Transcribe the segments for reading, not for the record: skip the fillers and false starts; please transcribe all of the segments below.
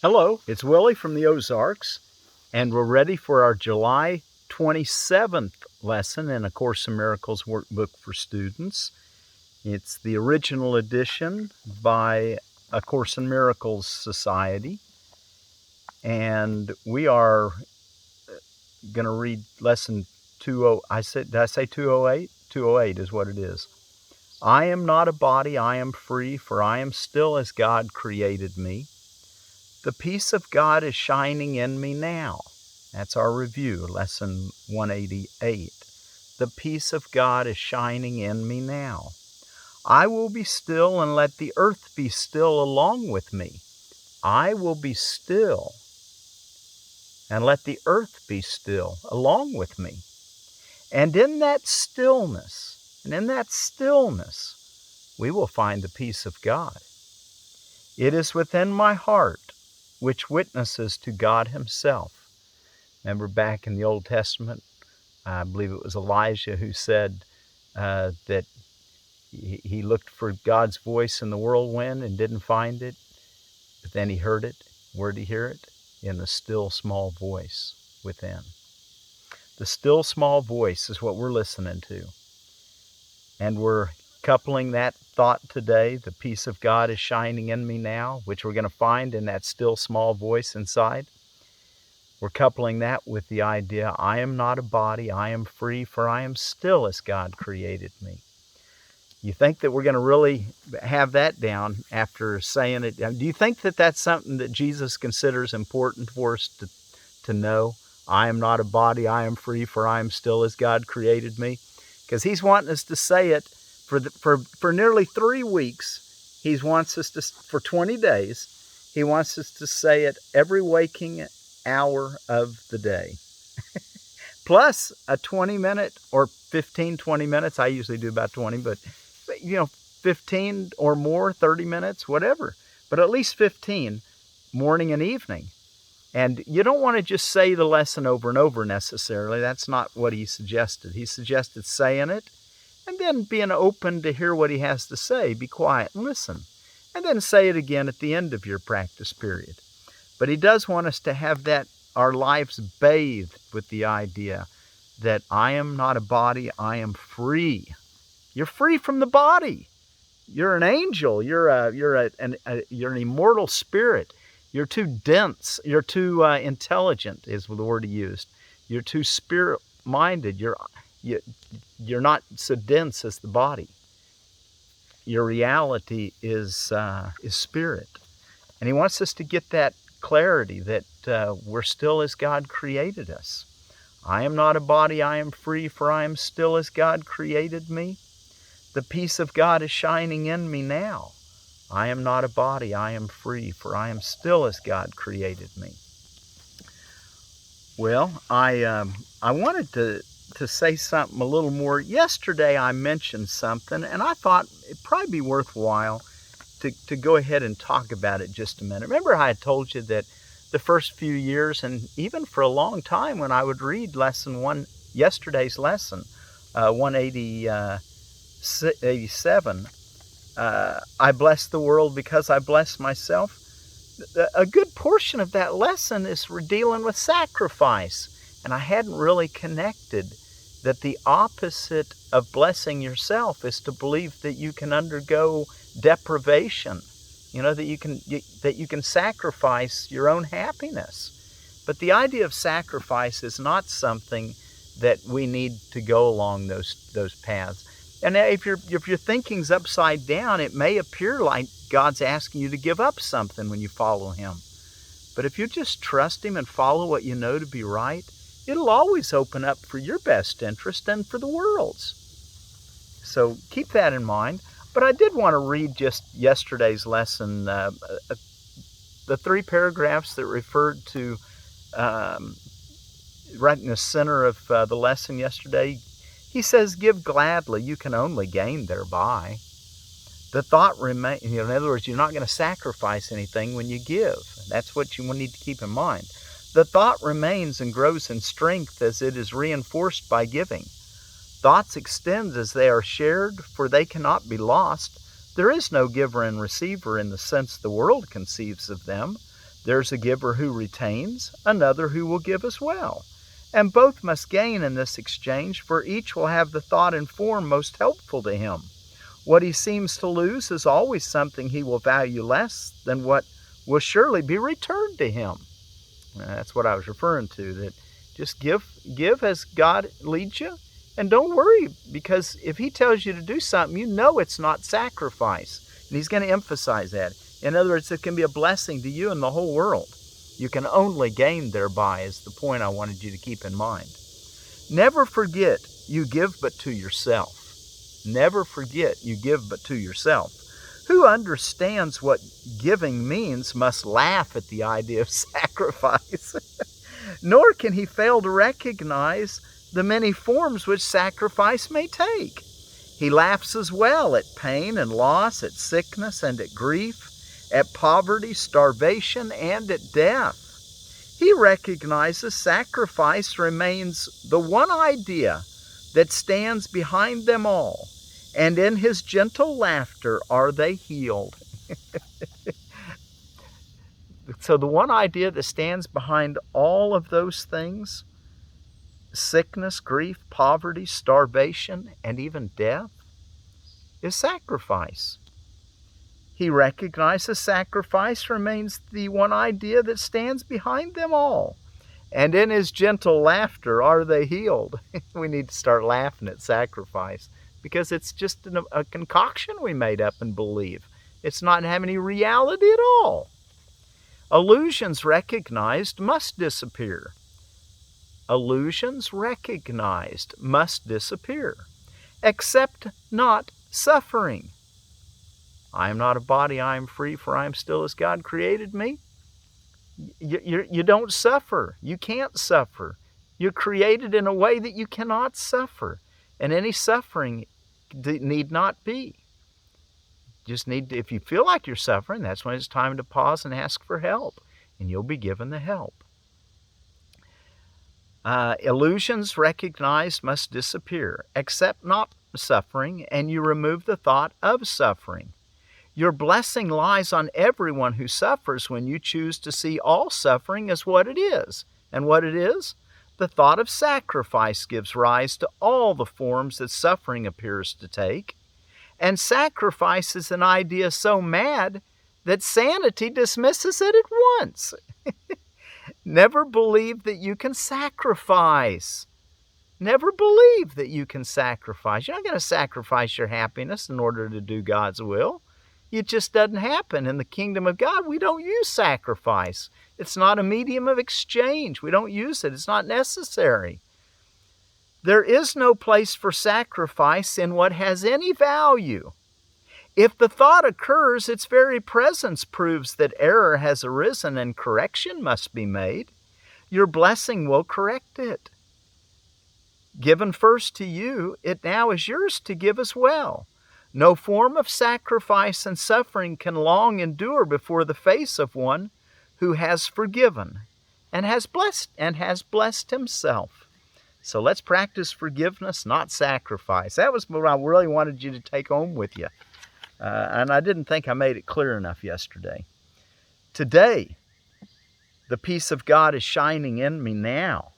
Hello, it's Willie from the Ozarks, and we're ready for our July 27th lesson in A Course in Miracles workbook for students. It's the original edition by A Course in Miracles Society, and we are going to read lesson 20. Did I say 208? 208 is what it is. I am not a body, I am free, for I am still as God created me. The peace of God is shining in me now. That's our review, lesson 188. The peace of God is shining in me now. I will be still and let the earth be still along with me. I will be still and let the earth be still along with me. And in that stillness, we will find the peace of God. It is within my heart, which witnesses to God himself. Remember back in the Old Testament, I believe it was Elijah who said that he looked for God's voice in the whirlwind and didn't find it, but then he heard it. Where did he hear it? In the still small voice within. The still small voice is what we're listening to. And we're coupling that thought today, the peace of God is shining in me now, which we're going to find in that still small voice inside. We're coupling that with the idea, I am not a body, I am free, for I am still as God created me. You think that we're going to really have that down after saying it? Do you think that that's something that Jesus considers important for us to know? I am not a body, I am free, for I am still as God created me. Because he's wanting us to say it for nearly 3 weeks. He wants us to, for 20 days, he wants us to say it every waking hour of the day. Plus a 20-minute or 15, 20 minutes. I usually do about 20, but 15 or more, 30 minutes, whatever. But at least 15, morning and evening. And you don't want to just say the lesson over and over necessarily. That's not what he suggested. He suggested saying it and then being open to hear what he has to say. Be quiet and listen. And then say it again at the end of your practice period. But he does want us to have our lives bathed with the idea that I am not a body, I am free. You're free from the body. You're an angel. You're an immortal spirit. You're too dense. You're too intelligent, is the word he used. You're too spirit-minded. You're not so dense as the body. Your reality is spirit. And he wants us to get that clarity that we're still as God created us. I am not a body, I am free, for I am still as God created me. The peace of God is shining in me now. I am not a body, I am free, for I am still as God created me. Well, I wanted to say something a little more. Yesterday I mentioned something, and I thought it'd probably be worthwhile to go ahead and talk about it just a minute. Remember I had told you that the first few years, and even for a long time, when I would read yesterday's lesson, 187, I bless the world because I bless myself. A good portion of that lesson is we're dealing with sacrifice. And I hadn't really connected that the opposite of blessing yourself is to believe that you can undergo deprivation. That you can sacrifice your own happiness. But the idea of sacrifice is not something that we need to go along those paths. And if your thinking's upside down, it may appear like God's asking you to give up something when you follow him. But if you just trust him and follow what you know to be right, it'll always open up for your best interest and for the world's. So keep that in mind. But I did want to read just yesterday's lesson, the 3 paragraphs that referred to right in the center of the lesson yesterday. He says, give gladly, you can only gain thereby. The thought remains, in other words, you're not going to sacrifice anything when you give. That's what you need to keep in mind. The thought remains and grows in strength as it is reinforced by giving. Thoughts extend as they are shared, for they cannot be lost. There is no giver and receiver in the sense the world conceives of them. There's a giver who retains, another who will give as well. And both must gain in this exchange, for each will have the thought and form most helpful to him. What he seems to lose is always something he will value less than what will surely be returned to him. That's what I was referring to, that just give as God leads you, and don't worry, because if he tells you to do something, you know it's not sacrifice. And he's going to emphasize that. In other words, it can be a blessing to you and the whole world. You can only gain thereby, is the point I wanted you to keep in mind. Never forget you give but to yourself. Never forget you give but to yourself. Who understands what giving means must laugh at the idea of sacrifice. Nor can he fail to recognize the many forms which sacrifice may take. He laughs as well at pain and loss, at sickness and at grief, at poverty, starvation, and at death. He recognizes sacrifice remains the one idea that stands behind them all, and in his gentle laughter are they healed. So the one idea that stands behind all of those things, sickness, grief, poverty, starvation, and even death, is sacrifice. He recognizes sacrifice remains the one idea that stands behind them all. And in his gentle laughter are they healed. We need to start laughing at sacrifice, because it's just a concoction we made up and believe. It's not having any reality at all. Illusions recognized must disappear. Illusions recognized must disappear. Except not suffering. I am not a body, I am free, for I am still as God created me. You don't suffer. You can't suffer. You're created in a way that you cannot suffer. And any suffering need not be. Just need to, if you feel like you're suffering, that's when it's time to pause and ask for help. And you'll be given the help. Illusions recognized must disappear. Accept not suffering, and you remove the thought of suffering. Your blessing lies on everyone who suffers when you choose to see all suffering as what it is. And what it is? The thought of sacrifice gives rise to all the forms that suffering appears to take. And sacrifice is an idea so mad that sanity dismisses it at once. Never believe that you can sacrifice. Never believe that you can sacrifice. You're not going to sacrifice your happiness in order to do God's will. It just doesn't happen. In the kingdom of God, we don't use sacrifice. It's not a medium of exchange. We don't use it. It's not necessary. There is no place for sacrifice in what has any value. If the thought occurs, its very presence proves that error has arisen and correction must be made. Your blessing will correct it. Given first to you, it now is yours to give as well. No form of sacrifice and suffering can long endure before the face of one who has forgiven and has blessed himself. So let's practice forgiveness, not sacrifice. That was what I really wanted you to take home with you. And I didn't think I made it clear enough yesterday. Today, the peace of God is shining in me now.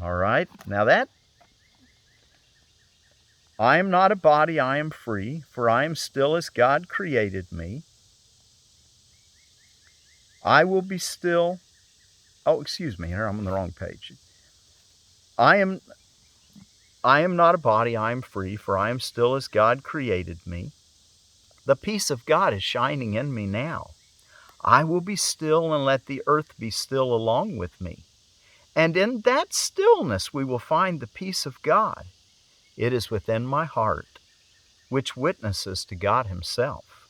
All right? Now that, I am not a body, I am free, for I am still as God created me. I will be still. Oh, excuse me, here I'm on the wrong page. I am not a body, I am free, for I am still as God created me. The peace of God is shining in me now. I will be still and let the earth be still along with me. And in that stillness we will find the peace of God. It is within my heart, which witnesses to God himself.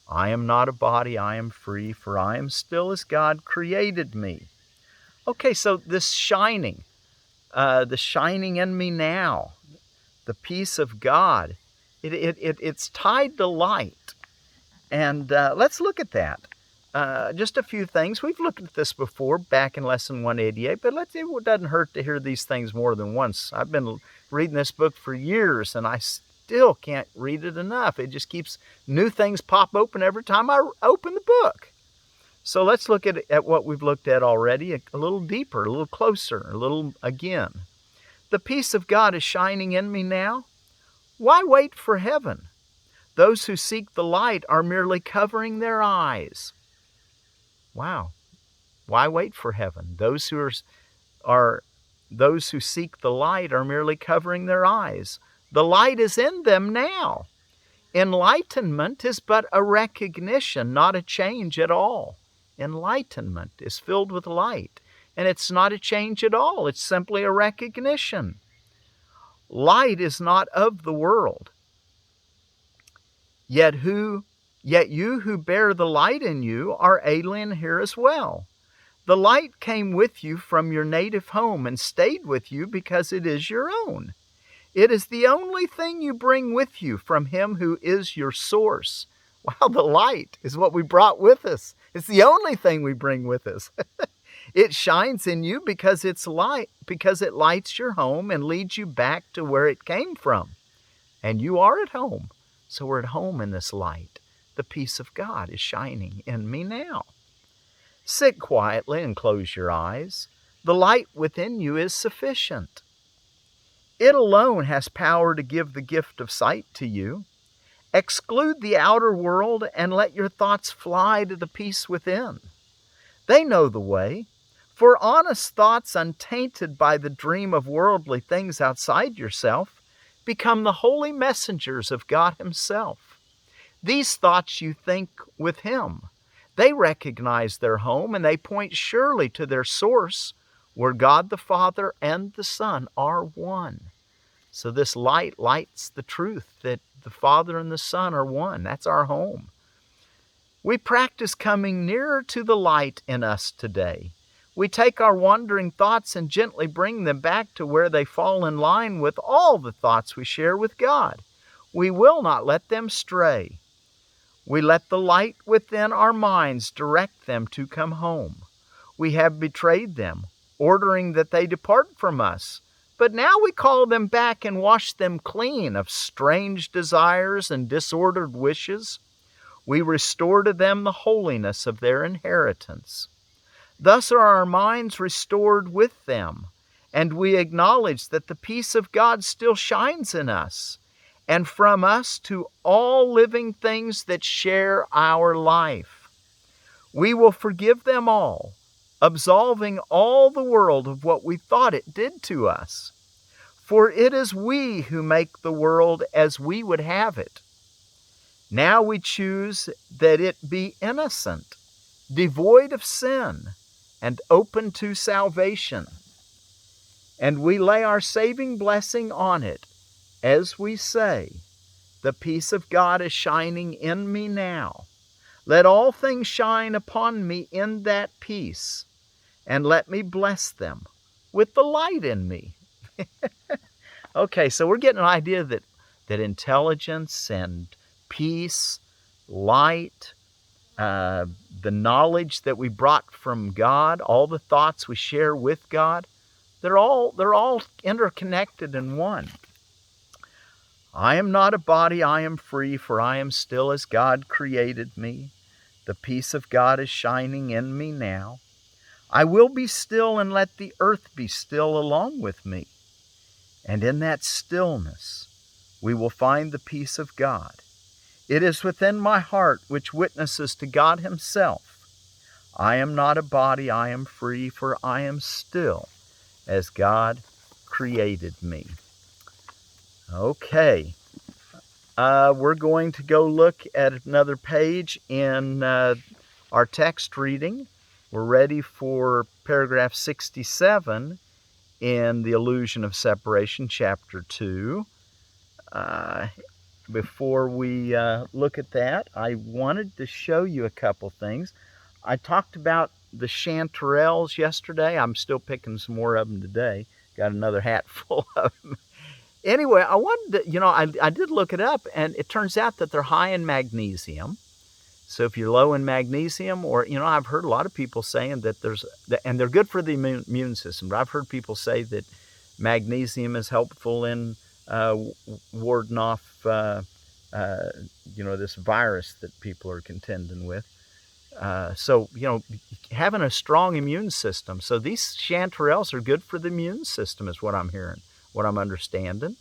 I am not a body, I am free, for I am still as God created me. Okay, so this shining, the shining in me now, the peace of God, it's tied to light. And let's look at that. Just a few things. We've looked at this before back in Lesson 188, but it doesn't hurt to hear these things more than once. I've been reading this book for years, and I still can't read it enough. It just keeps new things pop open every time I open the book. So let's look at what we've looked at already a little deeper, a little closer, a little again. The peace of God is shining in me now. Why wait for heaven? Those who seek the light are merely covering their eyes. Wow. Why wait for heaven? Those who seek the light are merely covering their eyes. The light is in them now. Enlightenment is but a recognition, not a change at all. Enlightenment is filled with light, and it's not a change at all. It's simply a recognition. Light is not of the world. Yet you who bear the light in you are alien here as well. The light came with you from your native home and stayed with you because it is your own. It is the only thing you bring with you from Him who is your source. Wow, the light is what we brought with us. It's the only thing we bring with us. It shines in you because it lights your home and leads you back to where it came from. And you are at home. So we're at home in this light. The peace of God is shining in me now. Sit quietly and close your eyes. The light within you is sufficient. It alone has power to give the gift of sight to you. Exclude the outer world and let your thoughts fly to the peace within. They know the way, for honest thoughts untainted by the dream of worldly things outside yourself become the holy messengers of God Himself. These thoughts you think with Him. They recognize their home and they point surely to their source, where God the Father and the Son are one. So this light lights the truth that the Father and the Son are one. That's our home. We practice coming nearer to the light in us today. We take our wandering thoughts and gently bring them back to where they fall in line with all the thoughts we share with God. We will not let them stray. We let the light within our minds direct them to come home. We have betrayed them, ordering that they depart from us. But now we call them back and wash them clean of strange desires and disordered wishes. We restore to them the holiness of their inheritance. Thus are our minds restored with them, and we acknowledge that the peace of God still shines in us, and from us to all living things that share our life. We will forgive them all, absolving all the world of what we thought it did to us. For it is we who make the world as we would have it. Now we choose that it be innocent, devoid of sin, and open to salvation. And we lay our saving blessing on it, as we say, the peace of God is shining in me now. Let all things shine upon me in that peace, and let me bless them with the light in me. Okay, so we're getting an idea that intelligence and peace, light, the knowledge that we brought from God, all the thoughts we share with God, they're all interconnected in one. I am not a body, I am free, for I am still as God created me. The peace of God is shining in me now. I will be still and let the earth be still along with me. And in that stillness, we will find the peace of God. It is within my heart which witnesses to God Himself. I am not a body, I am free, for I am still as God created me. Okay, we're going to go look at another page in our text reading. We're ready for paragraph 67 in The Illusion of Separation, chapter 2. Before we look at that, I wanted to show you a couple things. I talked about the Chanterelles yesterday. I'm still picking some more of them today. Got another hat full of them. Anyway, I wanted to, I did look it up, and it turns out that they're high in magnesium. So if you're low in magnesium, or, I've heard a lot of people saying that and they're good for the immune system, but I've heard people say that magnesium is helpful in warding off, this virus that people are contending with. So, having a strong immune system. So these chanterelles are good for the immune system is what I'm hearing, what I'm understanding.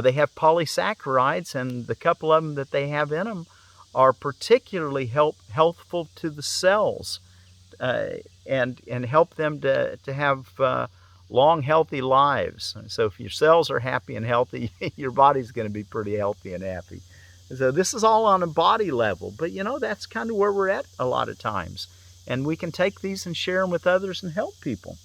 They have polysaccharides, and the couple of them that they have in them are particularly healthful to the cells, uh, and help them to have long, healthy lives. So if your cells are happy and healthy, your body's going to be pretty healthy and happy. So this is all on a body level, but that's kind of where we're at a lot of times. And we can take these and share them with others and help people.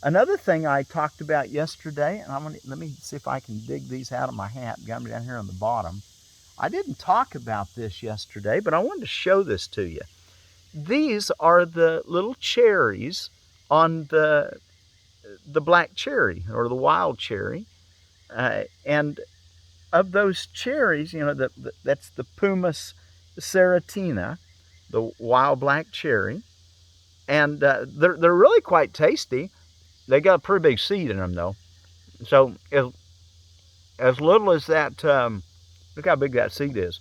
Another thing I talked about yesterday, and let me see if I can dig these out of my hat. Got them down here on the bottom. I didn't talk about this yesterday, but I wanted to show this to you. These are the little cherries on the black cherry or the wild cherry, and of those cherries, that's the Pumice serratina, the wild black cherry, and they're really quite tasty. They got a pretty big seed in them though, so as little as that. Look how big that seed is.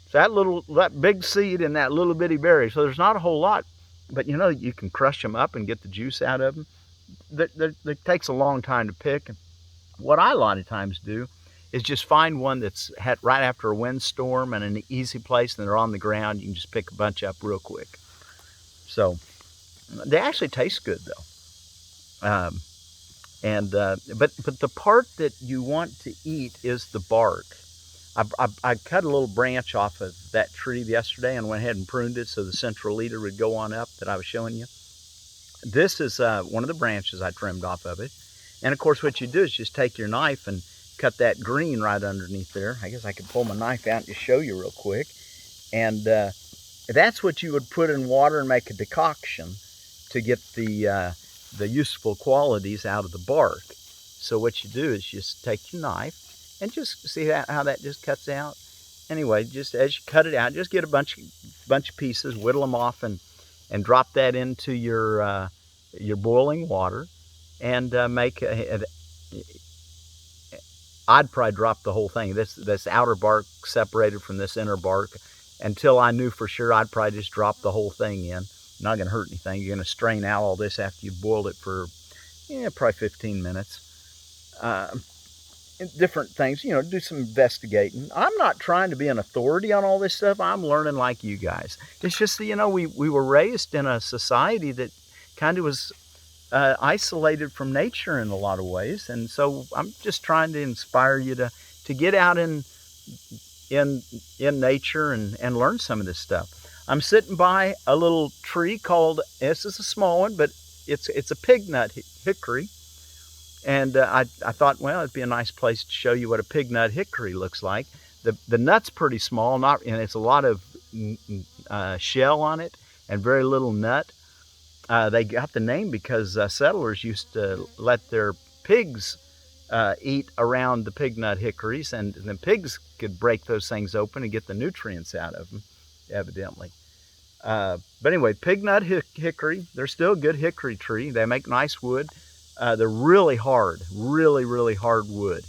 So that big seed and that little bitty berry. So there's not a whole lot, but you can crush them up and get the juice out of them. It takes a long time to pick. What I a lot of times do is just find one that's had right after a windstorm and an easy place, and they're on the ground. You can just pick a bunch up real quick. So they actually taste good though. But the part that you want to eat is the bark. I cut a little branch off of that tree yesterday and went ahead and pruned it so the central leader would go on up that I was showing you. This is one of the branches I trimmed off of it. And of course what you do is just take your knife and cut that green right underneath there. I guess I could pull my knife out and just show you real quick. And that's what you would put in water and make a decoction to get the useful qualities out of the bark. So what you do is just take your knife and just see how that just cuts out. Anyway, just as you cut it out, just get a bunch of pieces, whittle them off, and drop that into your boiling water, and make I'd probably drop the whole thing. This outer bark separated from this inner bark. Until I knew for sure, I'd probably just drop the whole thing in. Not going to hurt anything. You're going to strain out all this after you've boiled it for probably 15 minutes. Different things, do some investigating. I'm not trying to be an authority on all this stuff. I'm learning like you guys. It's just that, we were raised in a society that kind of was isolated from nature in a lot of ways. And so I'm just trying to inspire you to get out in nature and learn some of this stuff. I'm sitting by a little tree called, this is a small one, but it's a pig nut hickory. And I thought, well, it'd be a nice place to show you what a pig nut hickory looks like. The nut's pretty small, and it's a lot of shell on it and very little nut. They got the name because settlers used to let their pigs eat around the pig nut hickories, and the pigs could break those things open and get the nutrients out of them, evidently. But anyway, pig nut hickory, they're still a good hickory tree. They make nice wood. They're really hard, really hard wood.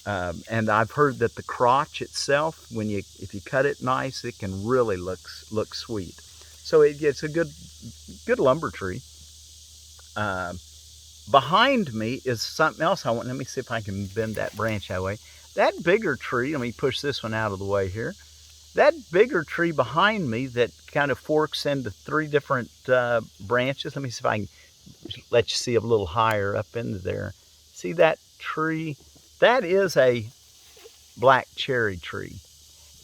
And I've heard that the crotch itself, if you cut it nice, it can really look sweet. So it's a good lumber tree. Behind me is something else I want. Let me see if I can bend that branch that way. That bigger tree, let me push this one out of the way here. That bigger tree behind me that kind of forks into three different branches. Let me see if I can let you see a little higher up into there. See that tree? That is a black cherry tree.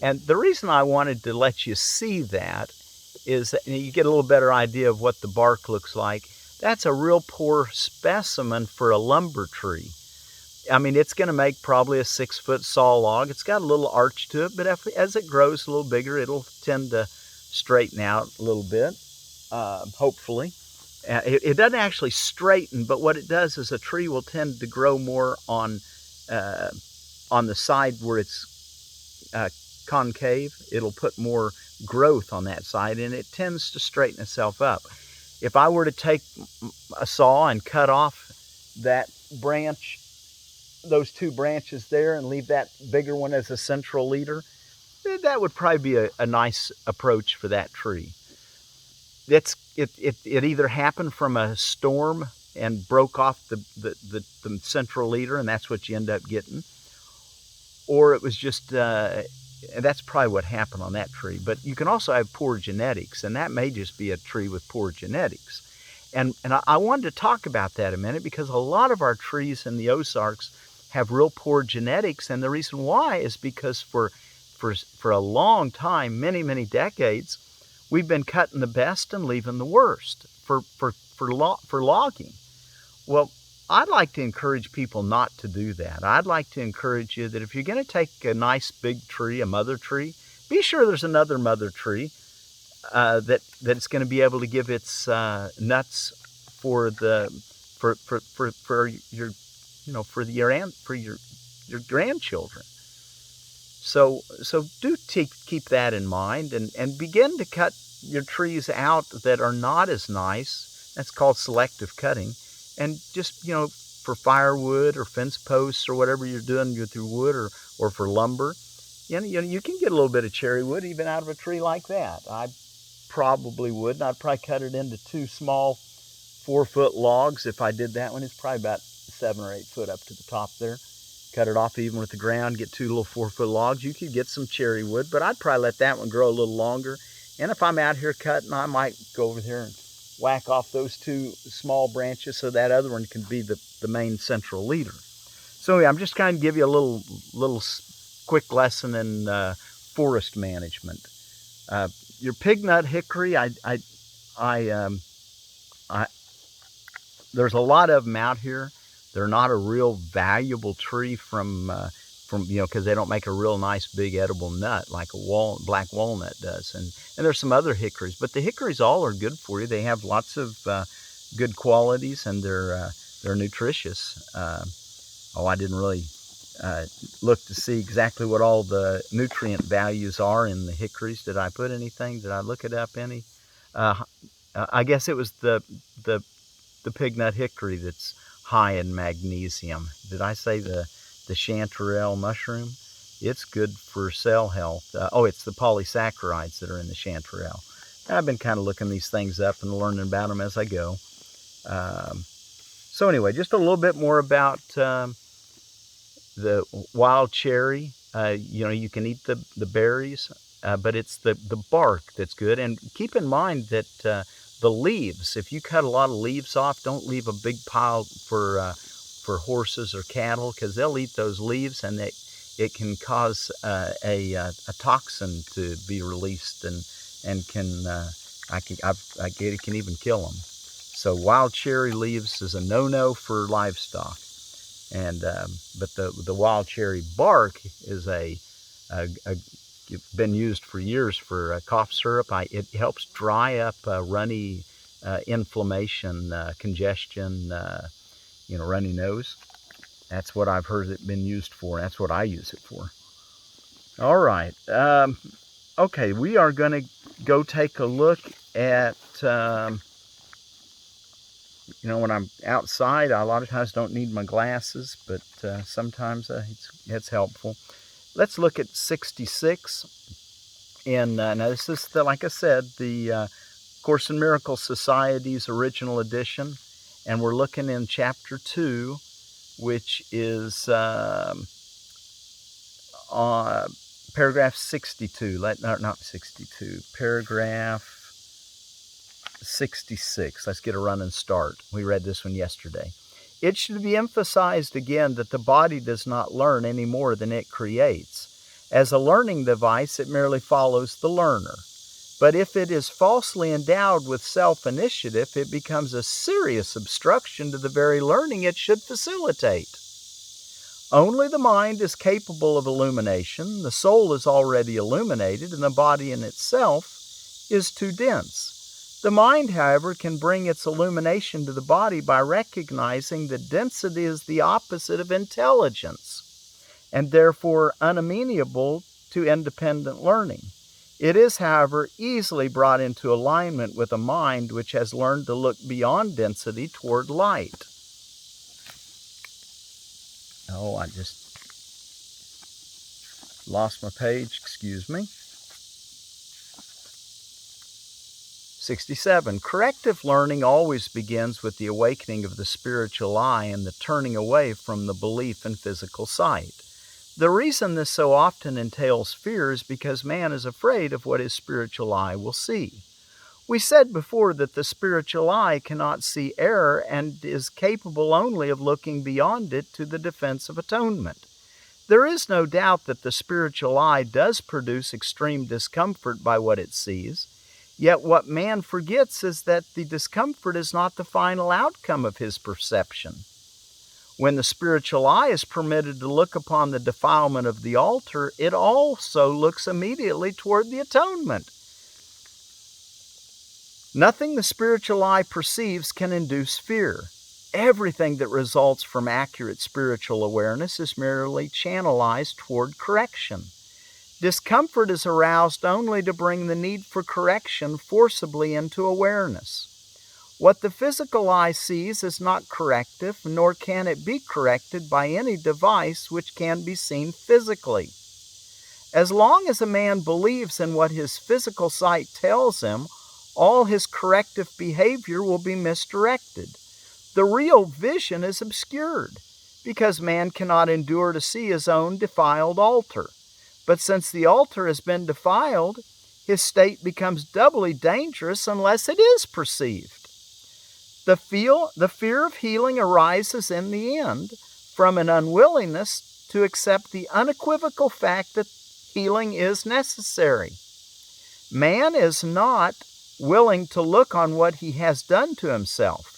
And the reason I wanted to let you see that is that you get a little better idea of what the bark looks like. That's a real poor specimen for a lumber tree. I mean, it's going to make probably a 6-foot saw log. It's got a little arch to it, but as it grows a little bigger, it'll tend to straighten out a little bit, hopefully. It doesn't actually straighten, but what it does is a tree will tend to grow more on the side where it's concave. It'll put more growth on that side, and it tends to straighten itself up. If I were to take a saw and cut off that branch, those two branches there, and leave that bigger one as a central leader, that would probably be a nice approach for that tree. it either happened from a storm and broke off the central leader, and that's what you end up getting, or it was just and that's probably what happened on that tree. But you can also have poor genetics, and that may just be a tree with poor genetics. And I wanted to talk about that a minute because a lot of our trees in the Ozarks have real poor genetics, and the reason why is because for a long time, many decades, we've been cutting the best and leaving the worst for logging. Well, I'd like to encourage people not to do that. I'd like to encourage you that if you're going to take a nice big tree, a mother tree, be sure there's another mother tree that's going to be able to give its nuts for your your grandchildren. So do keep that in mind, and begin to cut your trees out that are not as nice. That's called selective cutting. And just, for firewood or fence posts or whatever you're doing with your wood, or for lumber, you can get a little bit of cherry wood even out of a tree like that. I probably would, and I'd probably cut it into 2 small 4-foot logs. If I did that one, it's probably about 7 or 8 foot up to the top there. Cut it off even with the ground, get 2 little 4-foot logs. You could get some cherry wood, but I'd probably let that one grow a little longer. And if I'm out here cutting, I might go over here and whack off those 2 small branches so that other one can be the main central leader. So anyway, I'm just kind of give you a little quick lesson in forest management. Your pig nut hickory, there's a lot of them out here. They're not a real valuable tree from because they don't make a real nice big edible nut like a black walnut does. And there's some other hickories, but the hickories all are good for you. They have lots of good qualities, and they're nutritious. I didn't really look to see exactly what all the nutrient values are in the hickories. Did I put anything? Did I look it up any? I guess it was the pig nut hickory that's high in magnesium. Did I say the chanterelle mushroom? It's good for cell health. It's the polysaccharides that are in the chanterelle. And I've been kind of looking these things up and learning about them as I go. So anyway, just a little bit more about the wild cherry. You can eat the berries, but it's the bark that's good. And keep in mind that the leaves, if you cut a lot of leaves off, don't leave a big pile for horses or cattle, because they'll eat those leaves, and it can cause a toxin to be released, and it can even kill them. So wild cherry leaves is a no-no for livestock, and but the wild cherry bark is been used for years for cough syrup. It helps dry up runny inflammation, congestion, runny nose. That's what I've heard it been used for. That's what I use it for. All right. Okay, we are going to go take a look at, when I'm outside, I a lot of times don't need my glasses, but sometimes it's helpful. Let's look at 66. And now this is, like I said, the Course in Miracles Society's original edition. And we're looking in Chapter 2, which is paragraph 62. Not 62. Paragraph 66. Let's get a running start. We read this one yesterday. It should be emphasized again that the body does not learn any more than it creates. As a learning device, it merely follows the learner. But if it is falsely endowed with self-initiative, it becomes a serious obstruction to the very learning it should facilitate. Only the mind is capable of illumination, the soul is already illuminated, and the body in itself is too dense. The mind, however, can bring its illumination to the body by recognizing that density is the opposite of intelligence, and therefore unamenable to independent learning. It is, however, easily brought into alignment with a mind which has learned to look beyond density toward light. Oh, I just lost my page, excuse me. 67. Corrective learning always begins with the awakening of the spiritual eye and the turning away from the belief in physical sight. The reason this so often entails fear is because man is afraid of what his spiritual eye will see. We said before that the spiritual eye cannot see error and is capable only of looking beyond it to the defense of atonement. There is no doubt that the spiritual eye does produce extreme discomfort by what it sees, yet what man forgets is that the discomfort is not the final outcome of his perception. When the spiritual eye is permitted to look upon the defilement of the altar, it also looks immediately toward the atonement. Nothing the spiritual eye perceives can induce fear. Everything that results from accurate spiritual awareness is merely channelized toward correction. Discomfort is aroused only to bring the need for correction forcibly into awareness. What the physical eye sees is not corrective, nor can it be corrected by any device which can be seen physically. As long as a man believes in what his physical sight tells him, all his corrective behavior will be misdirected. The real vision is obscured, because man cannot endure to see his own defiled altar. But since the altar has been defiled, his state becomes doubly dangerous unless it is perceived. The fear of healing arises in the end from an unwillingness to accept the unequivocal fact that healing is necessary. Man is not willing to look on what he has done to himself.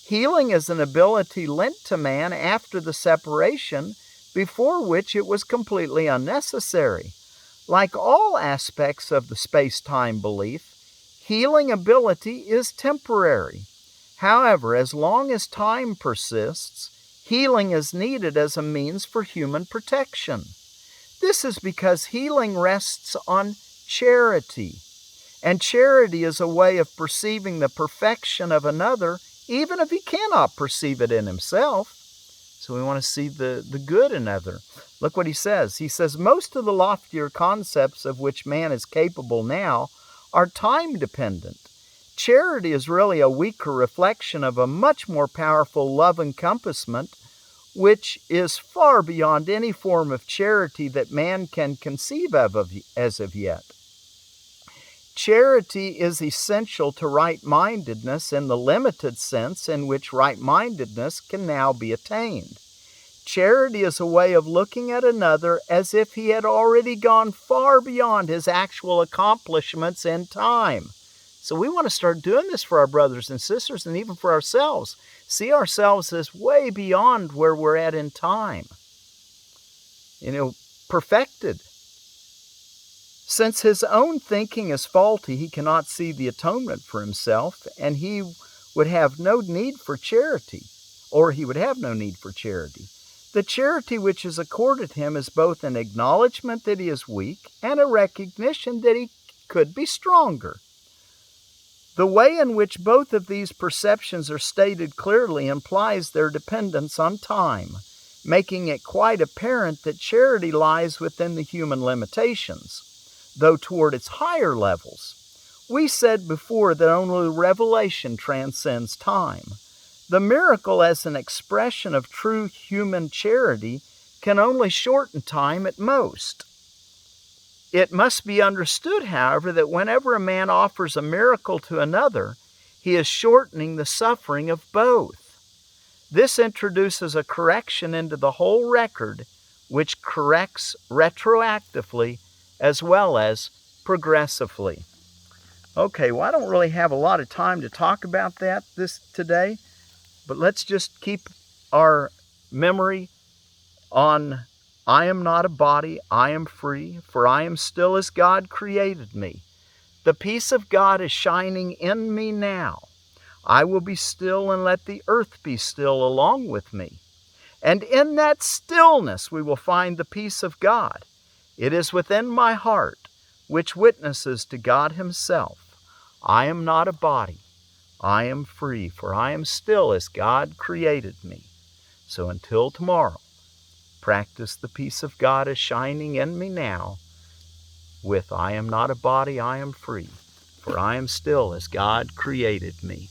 Healing is an ability lent to man after the separation, before which it was completely unnecessary. Like all aspects of the space-time belief, healing ability is temporary. However, as long as time persists, healing is needed as a means for human protection. This is because healing rests on charity, and charity is a way of perceiving the perfection of another even if he cannot perceive it in himself. So we want to see the good in other. Look what he says. He says, most of the loftier concepts of which man is capable now are time-dependent. Charity is really a weaker reflection of a much more powerful love encompassment, which is far beyond any form of charity that man can conceive of as of yet. Charity is essential to right-mindedness in the limited sense in which right-mindedness can now be attained. Charity is a way of looking at another as if he had already gone far beyond his actual accomplishments in time. So we want to start doing this for our brothers and sisters and even for ourselves. See ourselves as way beyond where we're at in time. Perfected. Since his own thinking is faulty, he cannot see the atonement for himself, and he would have no need for charity, or he would have no need for charity. The charity which is accorded him is both an acknowledgement that he is weak and a recognition that he could be stronger. The way in which both of these perceptions are stated clearly implies their dependence on time, making it quite apparent that charity lies within the human limitations, though toward its higher levels. We said before that only revelation transcends time. The miracle as an expression of true human charity can only shorten time at most. It must be understood, however, that whenever a man offers a miracle to another, he is shortening the suffering of both. This introduces a correction into the whole record, which corrects retroactively as well as progressively. Okay, well, I don't really have a lot of time to talk about that today, but let's just keep our memory on I am not a body, I am free, for I am still as God created me. The peace of God is shining in me now. I will be still and let the earth be still along with me. And in that stillness we will find the peace of God. It is within my heart, which witnesses to God himself. I am not a body, I am free, for I am still as God created me. So until tomorrow, practice the peace of God as shining in me now with I am not a body, I am free, for I am still as God created me.